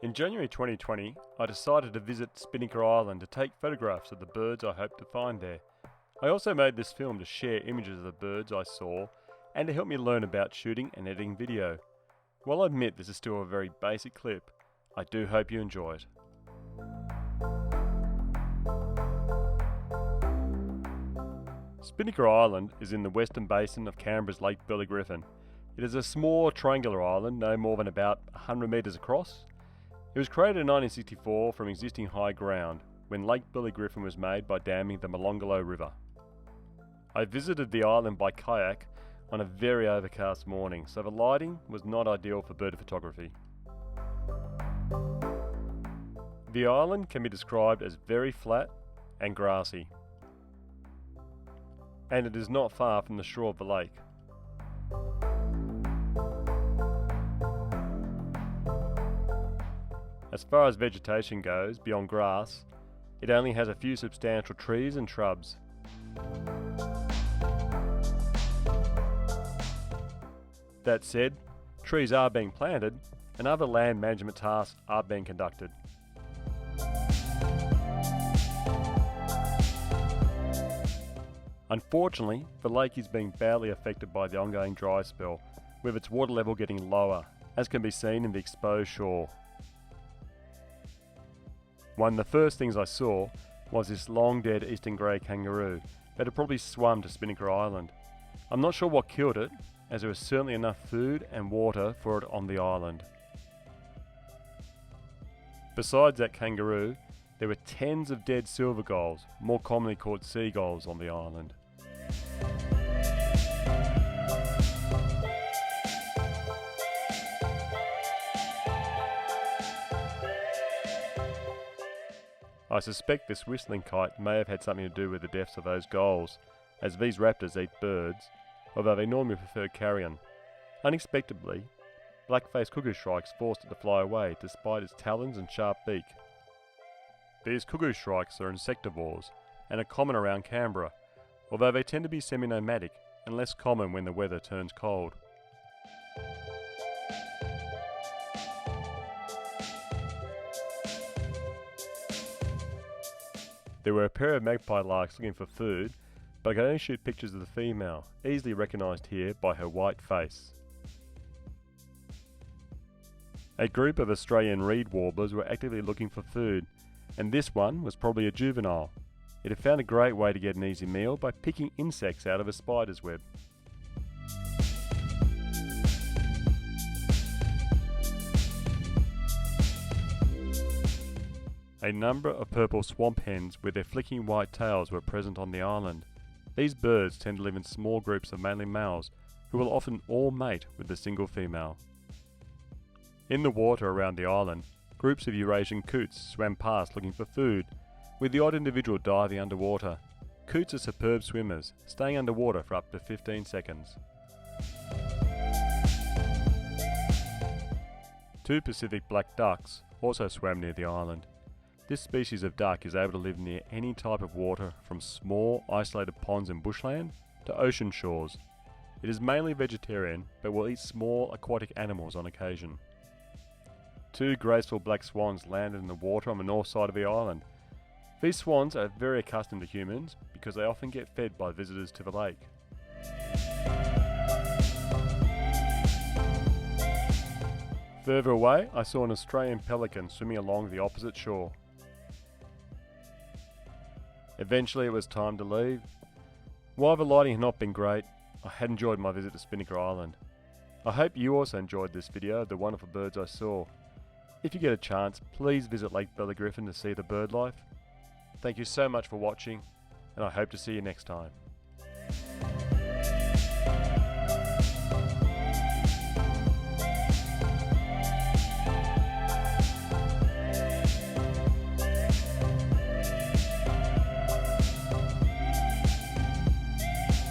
In January 2020, I decided to visit Spinnaker Island to take photographs of the birds I hoped to find there. I also made this film to share images of the birds I saw and to help me learn about shooting and editing video. While I admit this is still a very basic clip, I do hope you enjoy it. Spinnaker Island is in the western basin of Canberra's Lake Burley Griffin. It is a small triangular island no more than about 100 metres across. It was created in 1964 from existing high ground when Lake Burley Griffin was made by damming the Molonglo River. I visited the island by kayak on a very overcast morning, so the lighting was not ideal for bird photography. The island can be described as very flat and grassy, and it is not far from the shore of the lake. As far as vegetation goes, beyond grass, it only has a few substantial trees and shrubs. That said, trees are being planted and other land management tasks are being conducted. Unfortunately, the lake is being badly affected by the ongoing dry spell, with its water level getting lower, as can be seen in the exposed shore. One of the first things I saw was this long dead eastern grey kangaroo that had probably swum to Spinnaker Island. I'm not sure what killed it, as there was certainly enough food and water for it on the island. Besides that kangaroo, there were tens of dead silver gulls, more commonly called seagulls, on the island. I suspect this whistling kite may have had something to do with the deaths of those gulls, as these raptors eat birds, although they normally prefer carrion. Unexpectedly, black-faced cuckoo-shrikes forced it to fly away despite its talons and sharp beak. These cuckoo-shrikes are insectivores and are common around Canberra, although they tend to be semi-nomadic and less common when the weather turns cold. There were a pair of magpie larks looking for food, but I could only shoot pictures of the female, easily recognised here by her white face. A group of Australian Reed Warblers were actively looking for food, and this one was probably a juvenile. It had found a great way to get an easy meal by picking insects out of a spider's web. A number of purple swamphens with their flicking white tails were present on the island. These birds tend to live in small groups of mainly males, who will often all mate with a single female. In the water around the island, groups of Eurasian coots swam past looking for food, with the odd individual diving underwater. Coots are superb swimmers, staying underwater for up to 15 seconds. Two Pacific black ducks also swam near the island. This species of duck is able to live near any type of water, from small isolated ponds and bushland to ocean shores. It is mainly vegetarian, but will eat small aquatic animals on occasion. Two graceful black swans landed in the water on the north side of the island. These swans are very accustomed to humans because they often get fed by visitors to the lake. Further away, I saw an Australian pelican swimming along the opposite shore. Eventually it was time to leave. While the lighting had not been great, I had enjoyed my visit to Spinnaker Island. I hope you also enjoyed this video of the wonderful birds I saw. If you get a chance, please visit Lake Burley Griffin to see the bird life. Thank you so much for watching, and I hope to see you next time.